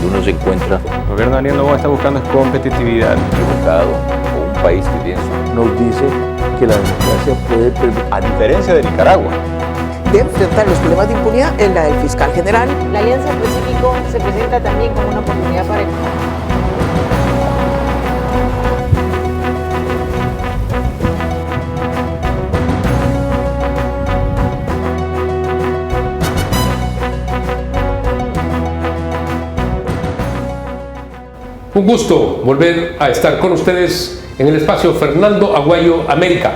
cuando uno se encuentra El gobierno de Daniel Noboa está buscando competitividad. equivocado o un país que tiene nos dice que la democracia puede permitir, A diferencia de Nicaragua, de enfrentar los problemas de impunidad en la del fiscal general. La Alianza del Pacífico se presenta también como una oportunidad para... Un gusto volver a estar con ustedes en el espacio Fernando Aguayo América.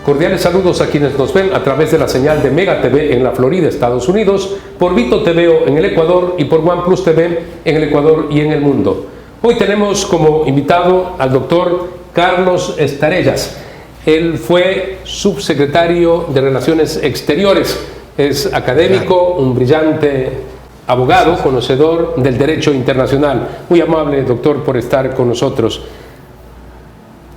Cordiales saludos a quienes nos ven a través de la señal de Mega TV en la Florida, Estados Unidos, por Vito TVO en el Ecuador y por OnePlus TV en el Ecuador y en el mundo. Hoy tenemos como invitado al doctor Carlos Estarellas. Él fue subsecretario de Relaciones Exteriores, es académico, un brillante abogado, conocedor del derecho internacional. Muy amable, doctor, por estar con nosotros.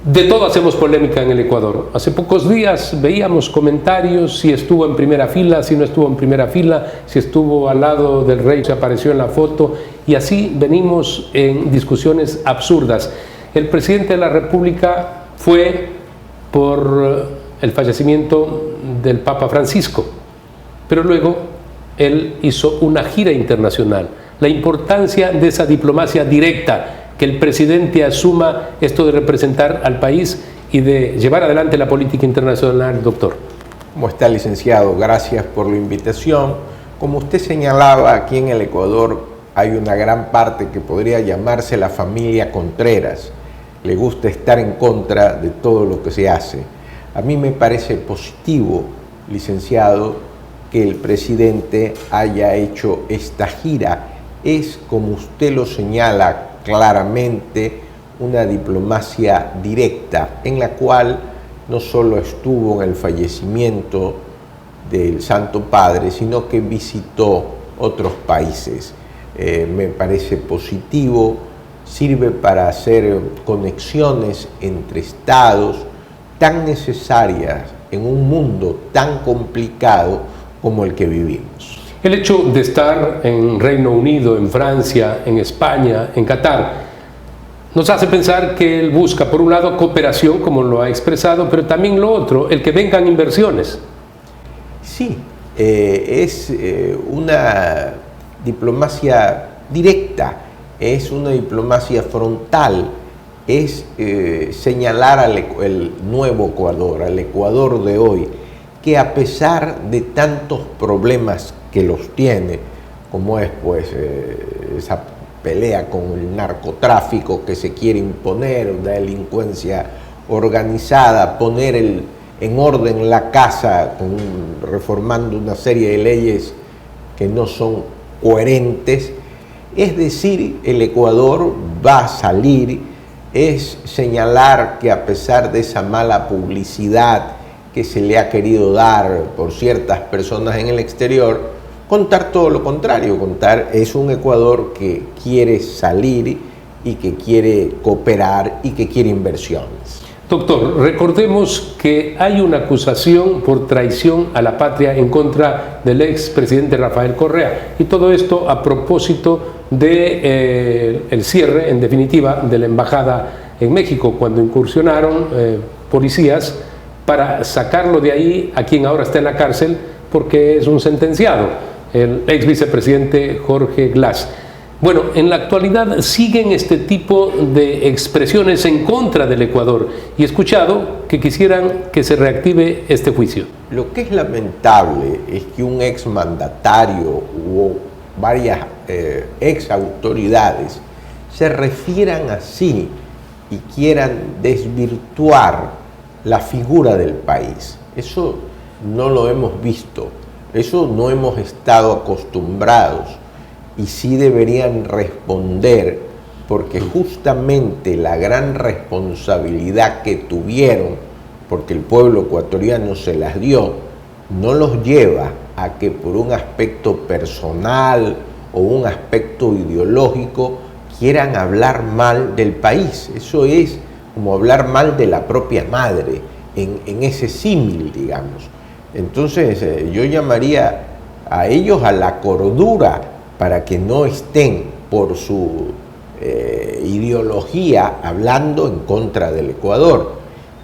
De todo hacemos polémica en el Ecuador. Hace pocos días veíamos comentarios si estuvo en primera fila, si no estuvo en primera fila, si estuvo al lado del rey, si apareció en la foto, y así venimos en discusiones absurdas. El presidente de la República fue por el fallecimiento del Papa Francisco, pero luego él hizo una gira internacional. La importancia de esa diplomacia directa, que el presidente asuma esto de representar al país y de llevar adelante la política internacional, doctor. ¿Cómo está, licenciado? Gracias por la invitación. Como usted señalaba, aquí en el Ecuador hay una gran parte que podría llamarse la familia Contreras. Le gusta estar en contra de todo lo que se hace. A mí me parece positivo, licenciado, que el presidente haya hecho esta gira. Es, como usted lo señala claramente, una diplomacia directa en la cual no solo estuvo en el fallecimiento del Santo Padre, sino que visitó otros países. Me parece positivo, sirve para hacer conexiones entre estados tan necesarias en un mundo tan complicado como el que vivimos. El hecho de estar en Reino Unido, en Francia, en España, en Qatar, nos hace pensar que él busca, por un lado, cooperación, como lo ha expresado, pero también lo otro, el que vengan inversiones. Sí, es una diplomacia directa, es una diplomacia frontal, es señalar al nuevo Ecuador, al Ecuador de hoy, que a pesar de tantos problemas que los tiene, como es pues esa pelea con el narcotráfico que se quiere imponer, la delincuencia organizada, poner en orden la casa reformando una serie de leyes que no son coherentes, es decir, el Ecuador va a salir, es señalar que a pesar de esa mala publicidad que se le ha querido dar por ciertas personas en el exterior, contar todo lo contrario, contar es un Ecuador que quiere salir y que quiere cooperar y que quiere inversiones. Doctor, recordemos que hay una acusación por traición a la patria en contra del expresidente Rafael Correa, y todo esto a propósito de el cierre, en definitiva, de la embajada en México, cuando incursionaron policías para sacarlo de ahí, a quien ahora está en la cárcel porque es un sentenciado, el ex vicepresidente Jorge Glass. Bueno, en la actualidad siguen este tipo de expresiones en contra del Ecuador, y he escuchado que quisieran que se reactive este juicio. Lo que es lamentable es que un ex mandatario o varias ex autoridades se refieran así y quieran desvirtuar la figura del país. Eso no lo hemos visto, eso no hemos estado acostumbrados, y sí deberían responder, porque justamente la gran responsabilidad que tuvieron, porque el pueblo ecuatoriano se las dio, no los lleva a que por un aspecto personal o un aspecto ideológico quieran hablar mal del país. Eso es como hablar mal de la propia madre, en ese símil, digamos. Entonces yo llamaría a ellos a la cordura para que no estén por su ideología hablando en contra del Ecuador.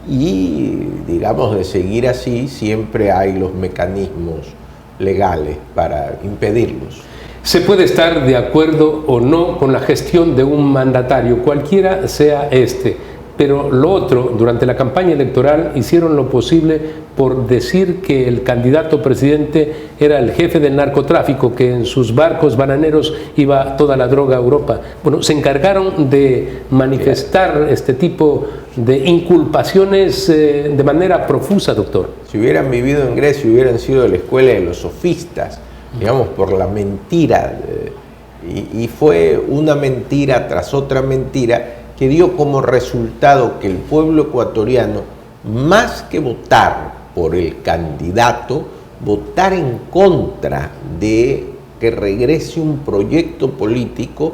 Y, digamos, de seguir así, siempre hay los mecanismos legales para impedirlos. Se puede estar de acuerdo o no con la gestión de un mandatario, cualquiera sea este, pero lo otro, durante la campaña electoral hicieron lo posible por decir que el candidato presidente era el jefe del narcotráfico, que en sus barcos bananeros iba toda la droga a Europa. Bueno, se encargaron de manifestar este tipo de inculpaciones de manera profusa, doctor. Si hubieran vivido en Grecia, hubieran sido de la escuela de los sofistas, digamos, por la mentira, y fue una mentira tras otra mentira que dio como resultado que el pueblo ecuatoriano, más que votar por el candidato, votar en contra de que regrese un proyecto político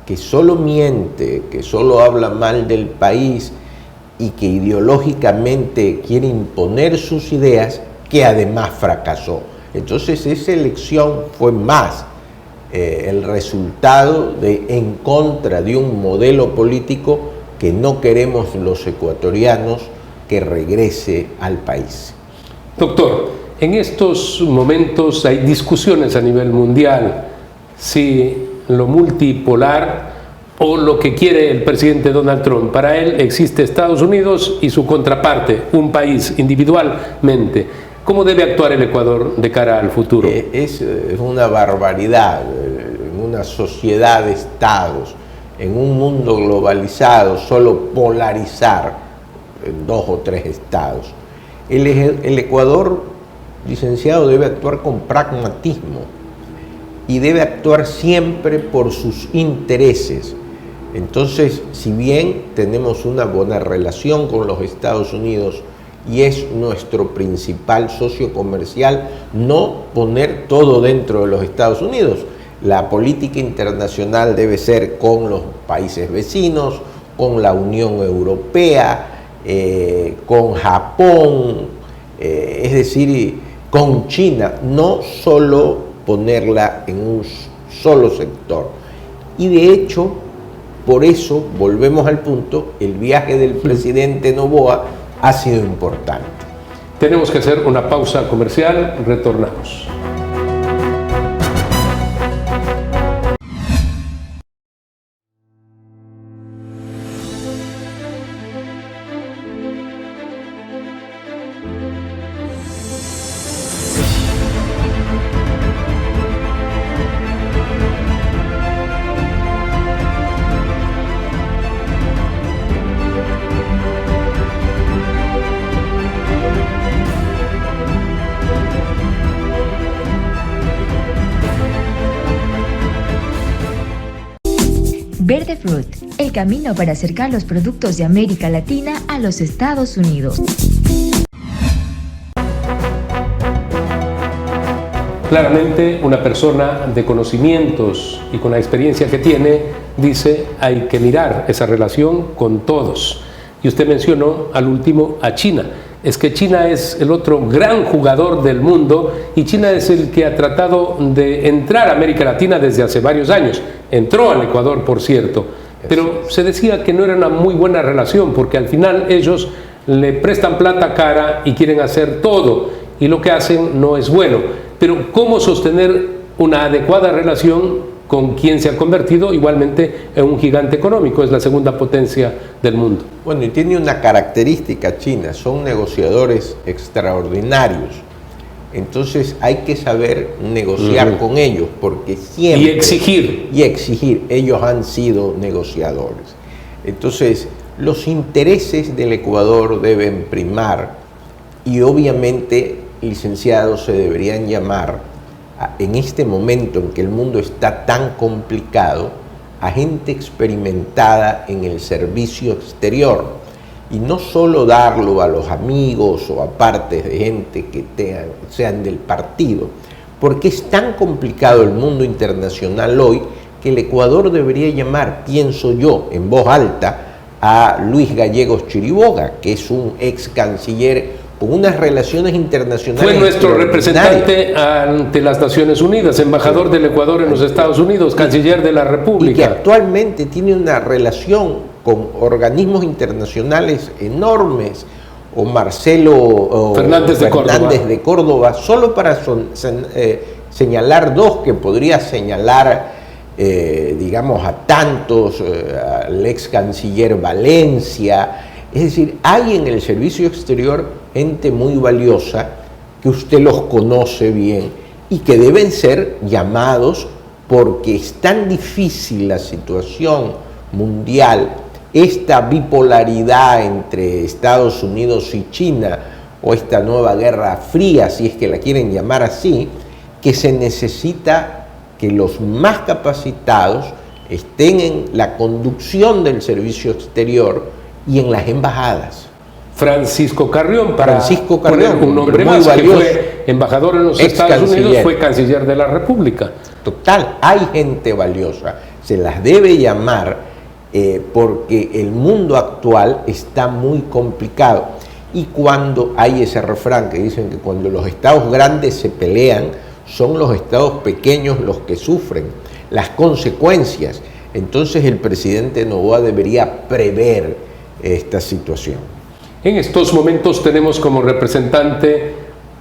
que solo miente, que solo habla mal del país y que ideológicamente quiere imponer sus ideas, que además fracasó. Entonces esa elección fue más el resultado de en contra de un modelo político que no queremos los ecuatorianos que regrese al país. Doctor, en estos momentos hay discusiones a nivel mundial si lo multipolar o lo que quiere el presidente Donald Trump. Para él existe Estados Unidos y su contraparte, un país individualmente. ¿Cómo debe actuar el Ecuador de cara al futuro? Es una barbaridad. En una sociedad de estados, en un mundo globalizado, solo polarizar en 2 o 3 estados. El Ecuador, licenciado, debe actuar con pragmatismo y debe actuar siempre por sus intereses. Entonces, si bien tenemos una buena relación con los Estados Unidos y es nuestro principal socio comercial, no poner todo dentro de los Estados Unidos. La política internacional debe ser con los países vecinos, con la Unión Europea, con Japón, es decir, con China, no solo ponerla en un solo sector. Y de hecho, por eso, volvemos al punto, el viaje del presidente Noboa ha sido importante. Tenemos que hacer una pausa comercial, retornamos. Verde Fruit, el camino para acercar los productos de América Latina a los Estados Unidos. Claramente, una persona de conocimientos y con la experiencia que tiene, dice, hay que mirar esa relación con todos. Y usted mencionó al último a China. Es que China es el otro gran jugador del mundo y China es el que ha tratado de entrar a América Latina desde hace varios años. Entró al Ecuador, por cierto, pero se decía que no era una muy buena relación porque al final ellos le prestan plata cara y quieren hacer todo y lo que hacen no es bueno. Pero ¿cómo sostener una adecuada relación con quien se ha convertido igualmente en un gigante económico? Es la segunda potencia del mundo. Bueno, y tiene una característica China, son negociadores extraordinarios. Entonces hay que saber negociar con ellos, porque siempre... Y exigir. Y exigir, ellos han sido negociadores. Entonces, los intereses del Ecuador deben primar y obviamente, licenciados, se deberían llamar en este momento en que el mundo está tan complicado, a gente experimentada en el servicio exterior, y no solo darlo a los amigos o a partes de gente que sean del partido, porque es tan complicado el mundo internacional hoy que el Ecuador debería llamar, pienso yo, en voz alta, a Luis Gallegos Chiriboga, que es un ex canciller con unas relaciones internacionales. Fue nuestro extraordinarias. representante ante las Naciones Unidas, embajador del Ecuador en los Estados Unidos, canciller de la Y que República. actualmente tiene una relación con organismos internacionales enormes, o Marcelo Fernández de Córdoba, solo para señalar dos, que podría señalar, digamos, a tantos, al ex canciller Valencia. Es decir, hay en el servicio exterior gente muy valiosa que usted los conoce bien y que deben ser llamados, porque es tan difícil la situación mundial, esta bipolaridad entre Estados Unidos y China, o esta nueva guerra fría, si es que la quieren llamar así, que se necesita que los más capacitados estén en la conducción del servicio exterior y en las embajadas. Francisco Carrión, Francisco Carrión, poner un nombre muy más, valioso, que fue embajador en los Estados Unidos, fue canciller de la República. Total, hay gente valiosa, se las debe llamar, porque el mundo actual está muy complicado. Y cuando hay ese refrán que dicen que cuando los estados grandes se pelean, son los estados pequeños los que sufren las consecuencias. Entonces el presidente Noboa debería prever esta situación. En estos momentos tenemos como representante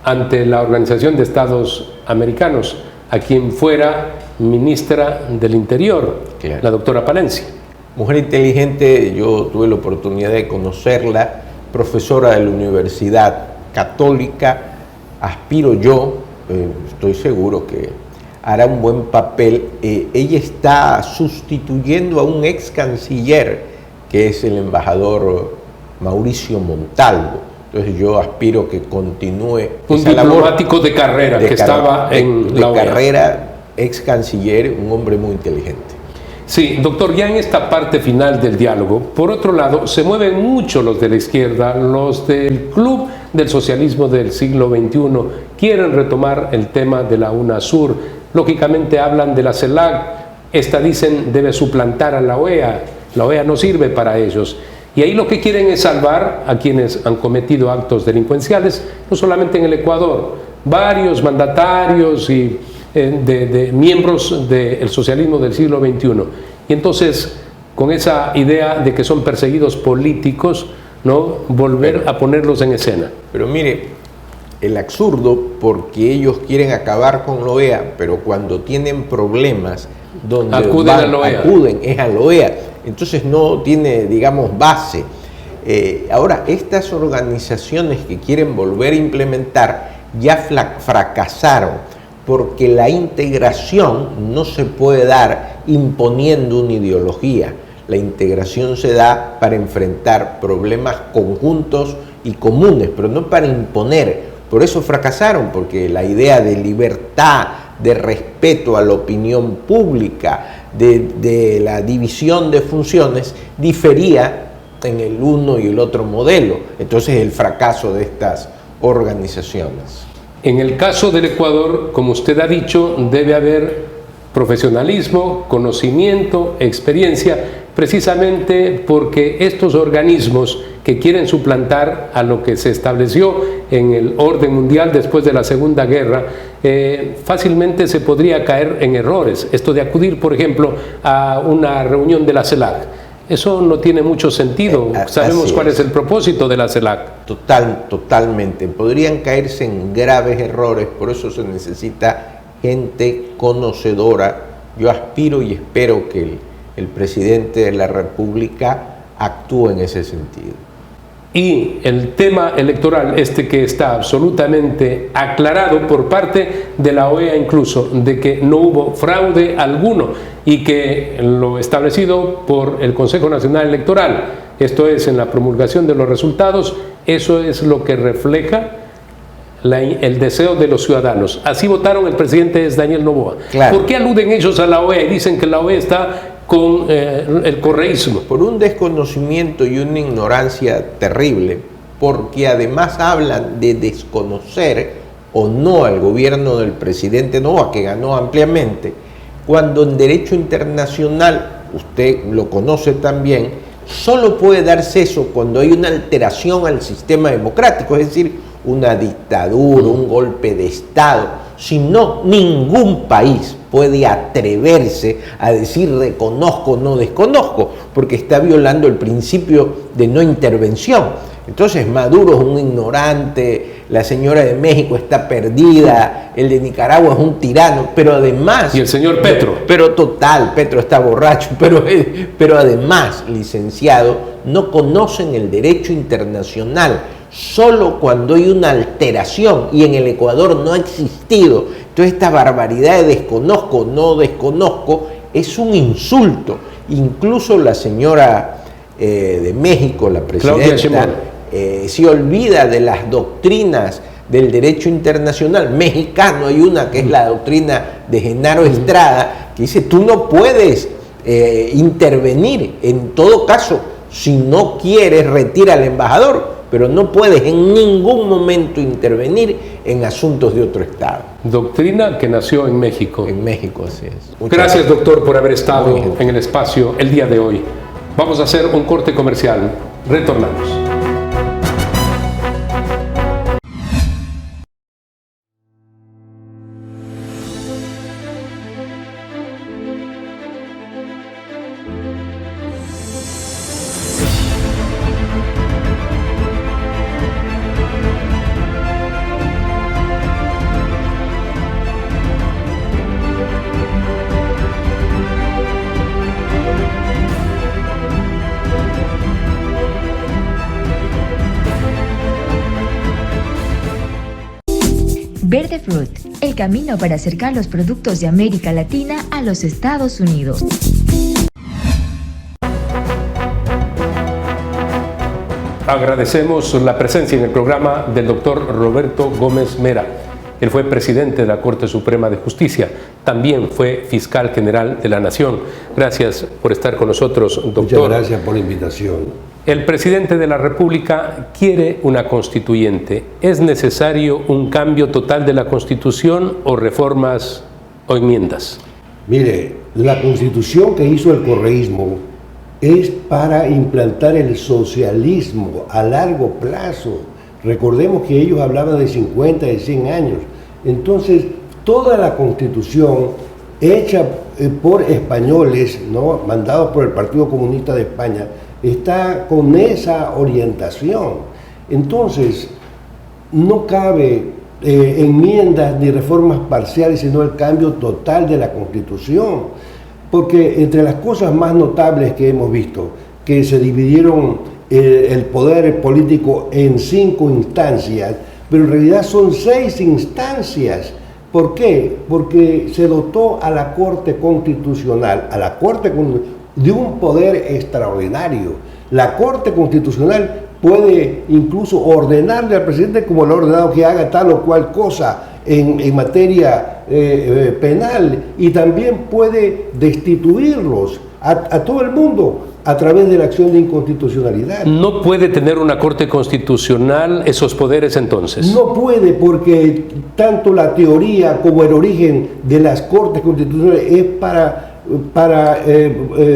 ante la Organización de Estados Americanos a quien fuera ministra del Interior, Claro. la doctora Palencia. Mujer inteligente, yo tuve la oportunidad de conocerla, profesora de la Universidad Católica. Aspiro yo, estoy seguro que hará un buen papel. Ella está sustituyendo a un ex canciller, que es el embajador Mauricio Montalvo. Entonces yo aspiro que continúe Un esa labor diplomático de carrera que estaba en de la OEA. carrera, ex canciller, un hombre muy inteligente. Sí, doctor, ya en esta parte final del diálogo, por otro lado, se mueven mucho los de la izquierda, los del Club del Socialismo del siglo XXI, quieren retomar el tema de la UNASUR, lógicamente hablan de la CELAC, esta dicen debe suplantar a la OEA no sirve para ellos, y ahí lo que quieren es salvar a quienes han cometido actos delincuenciales, no solamente en el Ecuador, varios mandatarios y de miembros del socialismo del siglo XXI. Y entonces, con esa idea de que son perseguidos políticos, ¿no?, volver a ponerlos en escena. Pero mire, el absurdo, porque ellos quieren acabar con la OEA, pero cuando tienen problemas, donde Acuden a la OEA. acuden es a la OEA. Entonces no tiene, digamos, base. Ahora, estas organizaciones que quieren volver a implementar ya fracasaron, porque la integración no se puede dar imponiendo una ideología. La integración se da para enfrentar problemas conjuntos y comunes, pero no para imponer. Por eso fracasaron, porque la idea de libertad, de respeto a la opinión pública, de la división de funciones, difería en el uno y el otro modelo. Entonces el fracaso de estas organizaciones. En el caso del Ecuador, como usted ha dicho, debe haber profesionalismo, conocimiento, experiencia, precisamente porque estos organismos que quieren suplantar a lo que se estableció en el orden mundial después de la Segunda Guerra, fácilmente se podría caer en errores. Esto de acudir, por ejemplo, a una reunión de la CELAC, eso no tiene mucho sentido. Sabemos cuál es el propósito de la CELAC. Totalmente. Podrían caerse en graves errores, por eso se necesita gente conocedora. Yo aspiro y espero que el presidente de la República actúe en ese sentido. Y el tema electoral, que está absolutamente aclarado por parte de la OEA incluso, de que no hubo fraude alguno y que lo establecido por el Consejo Nacional Electoral, esto es en la promulgación de los resultados, eso es lo que refleja el deseo de los ciudadanos. Así votaron, el presidente es Daniel Noboa. Claro. ¿Por qué aluden ellos a la OEA y dicen que la OEA está con el correísmo? Por un desconocimiento y una ignorancia terrible, porque además hablan de desconocer o no al gobierno del presidente Noboa, que ganó ampliamente, cuando en derecho internacional, usted lo conoce también, solo puede darse eso cuando hay una alteración al sistema democrático, es decir, una dictadura, un golpe de Estado, sino ningún país puede atreverse a decir reconozco, no desconozco, porque está violando el principio de no intervención. Entonces Maduro es un ignorante, la señora de México está perdida, el de Nicaragua es un tirano, pero además... Y el señor Petro. Pero total, Petro está borracho, pero además, licenciado, no conocen el derecho internacional. Solo cuando hay una alteración, y en el Ecuador no ha existido, entonces esta barbaridad de desconozco, no desconozco, es un insulto. Incluso la señora de México, la presidenta, se olvida de las doctrinas del derecho internacional mexicano. Hay una que es la doctrina de Genaro Estrada, que dice, tú no puedes intervenir, en todo caso, si no quieres, retira al embajador, pero no puedes en ningún momento intervenir en asuntos de otro Estado. Doctrina que nació en México. En México, así es. Gracias, doctor, por haber estado en el espacio el día de hoy. Vamos a hacer un corte comercial. Retornamos. Verde Fruit, el camino para acercar los productos de América Latina a los Estados Unidos. Agradecemos la presencia en el programa del doctor Roberto Gómez Mera. Él fue presidente de la Corte Suprema de Justicia, también fue fiscal general de la Nación. Gracias por estar con nosotros, doctor. Muchas gracias por la invitación. El presidente de la República quiere una constituyente. ¿Es necesario un cambio total de la Constitución o reformas o enmiendas? Mire, la constitución que hizo el correísmo es para implantar el socialismo a largo plazo. Recordemos que ellos hablaban de 50, de 100 años. Entonces, toda la constitución hecha por españoles, ¿no?, mandados por el Partido Comunista de España, está con esa orientación. Entonces, no cabe enmiendas ni reformas parciales, sino el cambio total de la Constitución. Porque entre las cosas más notables que hemos visto, que se dividieron el poder político en 5 instancias, pero en realidad son 6 instancias. ¿Por qué? Porque se dotó a la Corte Constitucional, de un poder extraordinario. La Corte Constitucional puede incluso ordenarle al presidente, como le ha ordenado, que haga tal o cual cosa en materia penal, y también puede destituirlos a todo el mundo a través de la acción de inconstitucionalidad. ¿No puede tener una Corte Constitucional esos poderes entonces? No puede, porque tanto la teoría como el origen de las Cortes Constitucionales es para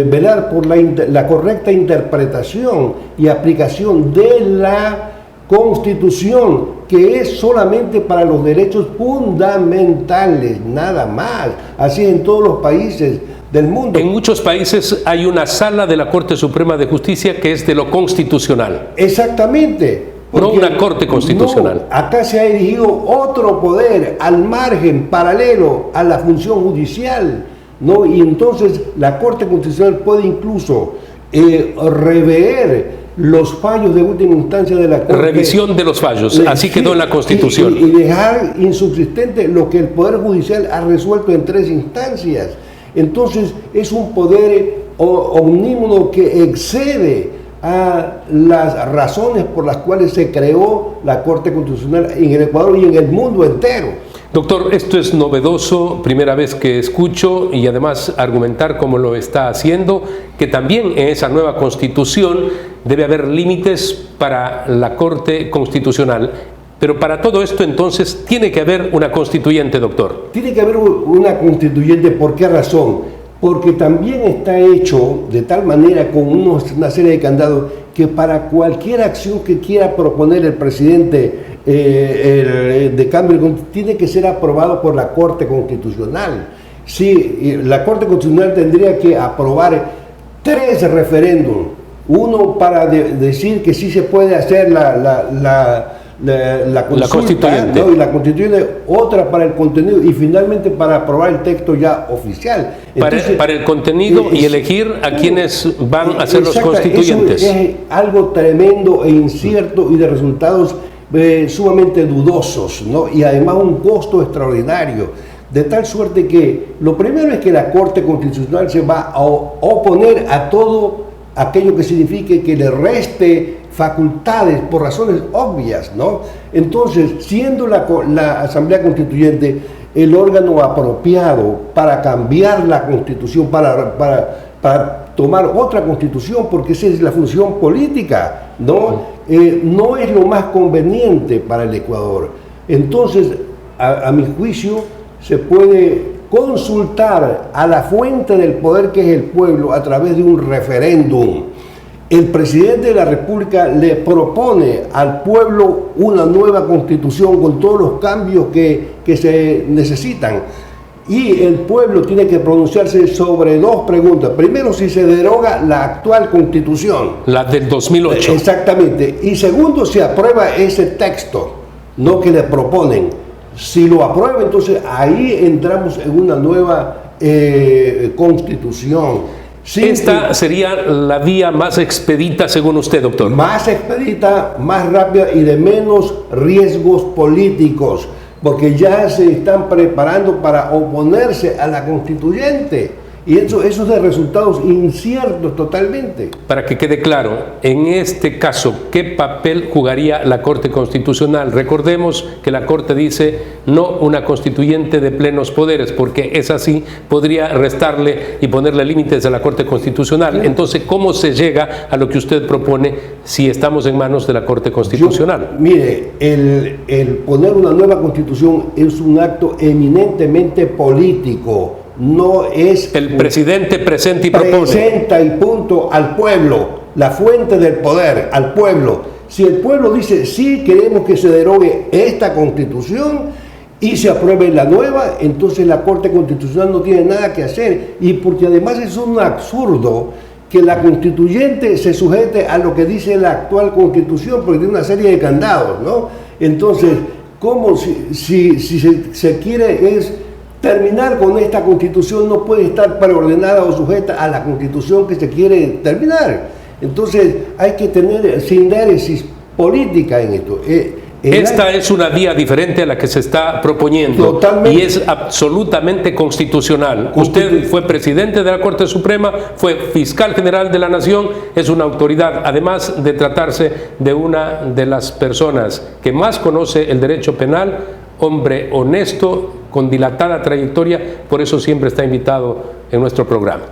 velar por la correcta interpretación y aplicación de la Constitución, que es solamente para los derechos fundamentales, nada más. Así en todos los países del mundo. En muchos países hay una sala de la Corte Suprema de Justicia que es de lo constitucional. Exactamente. No una Corte Constitucional. No, acá se ha erigido otro poder al margen, paralelo a la función judicial, ¿no? Y entonces la Corte Constitucional puede incluso rever los fallos de última instancia de la Corte. Revisión de los fallos, así quedó en la Constitución. Y dejar insubsistente lo que el Poder Judicial ha resuelto en 3 instancias. Entonces es un poder omnímodo que excede a las razones por las cuales se creó la Corte Constitucional en el Ecuador y en el mundo entero. Doctor, esto es novedoso, primera vez que escucho, y además argumentar como lo está haciendo, que también en esa nueva Constitución debe haber límites para la Corte Constitucional. Pero para todo esto entonces tiene que haber una constituyente, doctor. Tiene que haber una constituyente, ¿por qué razón? Porque también está hecho de tal manera con una serie de candados que para cualquier acción que quiera proponer el presidente de cambio tiene que ser aprobado por la Corte Constitucional. Sí, la Corte Constitucional tendría que aprobar 3 referéndums, uno para decir que sí se puede hacer la consulta, constituyente, ¿no? Y la constituyente, otra para el contenido y finalmente para aprobar el texto ya oficial. Entonces, para el contenido y elegir a quienes van a ser los constituyentes. Eso es algo tremendo e incierto y de resultados sumamente dudosos, ¿no? Y además un costo extraordinario. De tal suerte que lo primero es que la Corte Constitucional se va a oponer a todo aquello que signifique que le reste facultades por razones obvias, ¿no? Entonces, siendo la Asamblea Constituyente el órgano apropiado para cambiar la Constitución, para tomar otra Constitución, porque esa es la función política, ¿no? No es lo más conveniente para el Ecuador. Entonces, a mi juicio, se puede consultar a la fuente del poder que es el pueblo a través de un referéndum. El presidente de la República le propone al pueblo una nueva constitución con todos los cambios que se necesitan. Y el pueblo tiene que pronunciarse sobre 2 preguntas. Primero, si se deroga la actual constitución. La del 2008. Exactamente. Y segundo, si aprueba ese texto, no que le proponen. Si lo aprueba, entonces ahí entramos en una nueva constitución. Sí, Esta sería la vía más expedita, según usted, doctor. Más expedita, más rápida y de menos riesgos políticos, porque ya se están preparando para oponerse a la constituyente. Y eso es de resultados inciertos totalmente. Para que quede claro, en este caso, ¿qué papel jugaría la Corte Constitucional? Recordemos que la Corte dice no una constituyente de plenos poderes, porque es así, podría restarle y ponerle límites a la Corte Constitucional. Entonces, ¿cómo se llega a lo que usted propone si estamos en manos de la Corte Constitucional? Mire, el poner una nueva constitución es un acto eminentemente político. No es el presidente presenta y propone. Presenta y punto al pueblo, la fuente del poder, al pueblo. Si el pueblo dice sí queremos que se derogue esta constitución y se apruebe la nueva, entonces la Corte Constitucional no tiene nada que hacer. Y porque además es un absurdo que la constituyente se sujete a lo que dice la actual constitución, porque tiene una serie de candados, ¿no? Entonces, ¿cómo si se quiere es terminar con esta constitución, no puede estar preordenada o sujeta a la constitución que se quiere terminar? Entonces hay que tener sindéresis política en esto. Esta es una vía diferente a la que se está proponiendo. Totalmente. Y es absolutamente constitucional. Usted fue presidente de la Corte Suprema, fue fiscal general de la Nación, es una autoridad, además de tratarse de una de las personas que más conoce el derecho penal, hombre honesto, con dilatada trayectoria, por eso siempre está invitado en nuestro programa.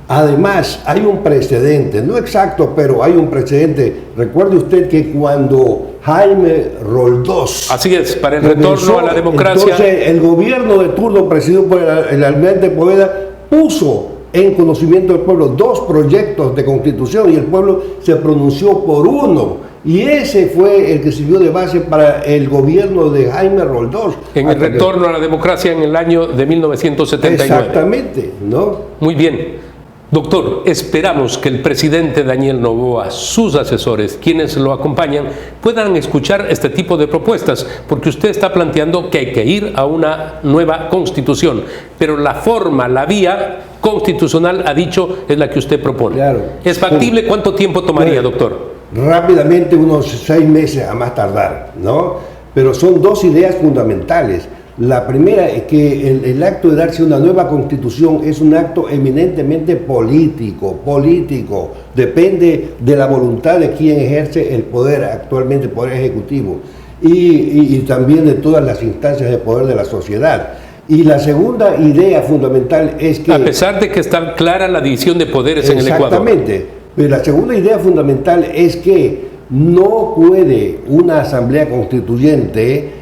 Además, hay un precedente, no exacto, pero hay un precedente. Recuerde usted que cuando Jaime Roldós... Así es, para el retorno a la democracia... Entonces, el gobierno de turno, presidido por el almirante Poveda, puso en conocimiento del pueblo 2 proyectos de constitución y el pueblo se pronunció por uno. Y ese fue el que sirvió de base para el gobierno de Jaime Roldós. En el retorno a la democracia en el año de 1979. Exactamente, ¿no? Muy bien. Doctor, esperamos que el presidente Daniel Noboa, sus asesores, quienes lo acompañan, puedan escuchar este tipo de propuestas, porque usted está planteando que hay que ir a una nueva constitución, pero la forma, la vía constitucional, ha dicho, es la que usted propone. Claro. ¿Es factible? ¿Cuánto tiempo tomaría, doctor? Rápidamente, unos 6 meses a más tardar, ¿no? Pero son 2 ideas fundamentales. La primera es que el acto de darse una nueva constitución es un acto eminentemente político, depende de la voluntad de quien ejerce el poder, actualmente el poder ejecutivo, y también de todas las instancias de poder de la sociedad. Y la segunda idea fundamental es que... A pesar de que está clara la división de poderes en el Ecuador. Exactamente. Pero la segunda idea fundamental es que no puede una asamblea constituyente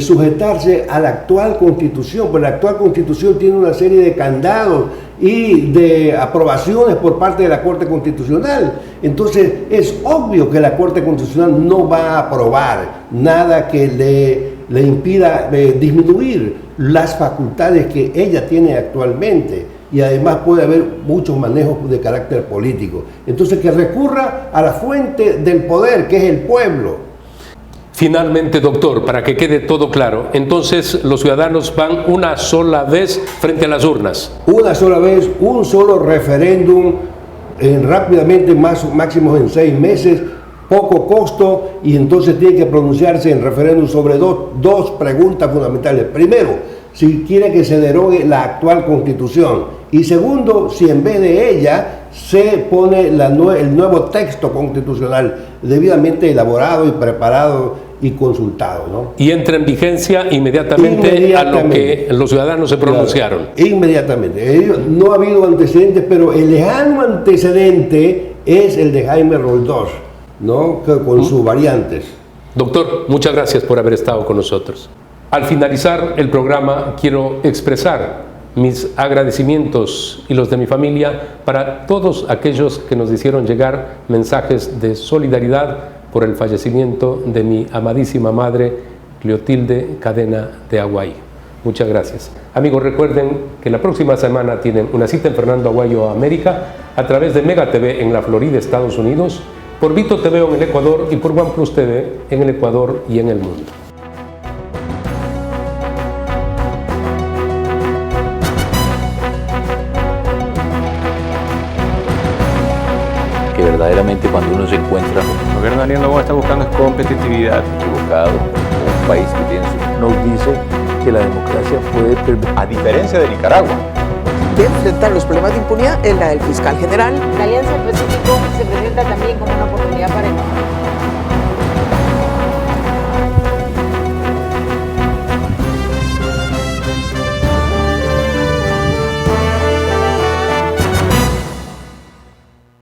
sujetarse a la actual constitución, porque la actual constitución tiene una serie de candados y de aprobaciones por parte de la Corte Constitucional. Entonces es obvio que la Corte Constitucional no va a aprobar nada que le impida disminuir las facultades que ella tiene actualmente, y además puede haber muchos manejos de carácter político. Entonces que recurra a la fuente del poder, que es el pueblo. Finalmente, doctor, para que quede todo claro, entonces los ciudadanos van una sola vez frente a las urnas. Una sola vez, un solo referéndum, rápidamente, máximo en 6 meses, poco costo, y entonces tiene que pronunciarse en referéndum sobre dos preguntas fundamentales. Primero, si quiere que se derogue la actual constitución, y segundo, si en vez de ella se pone el nuevo texto constitucional debidamente elaborado y preparado y consultado, ¿no? Y entra en vigencia inmediatamente a lo que los ciudadanos se pronunciaron. Claro, inmediatamente. No ha habido antecedentes, pero el lejano antecedente es el de Jaime Roldós, ¿no? Con sus variantes. Doctor, muchas gracias por haber estado con nosotros. Al finalizar el programa, quiero expresar mis agradecimientos y los de mi familia para todos aquellos que nos hicieron llegar mensajes de solidaridad por el fallecimiento de mi amadísima madre, Cleotilde Cadena de Aguayo. Muchas gracias. Amigos, recuerden que la próxima semana tienen una cita en Fernando Aguayo América a través de Mega TV en la Florida, Estados Unidos, por Vito TV en el Ecuador y por OnePlus TV en el Ecuador y en el mundo. Que verdaderamente cuando uno se encuentra El gobierno de Daniel Noboa está buscando es competitividad. equivocado, un país que tiene su... nos dice que la democracia puede permitir. A diferencia de Nicaragua. De enfrentar los problemas de impunidad en la del fiscal general. La Alianza del Pacífico se presenta también como una oportunidad para el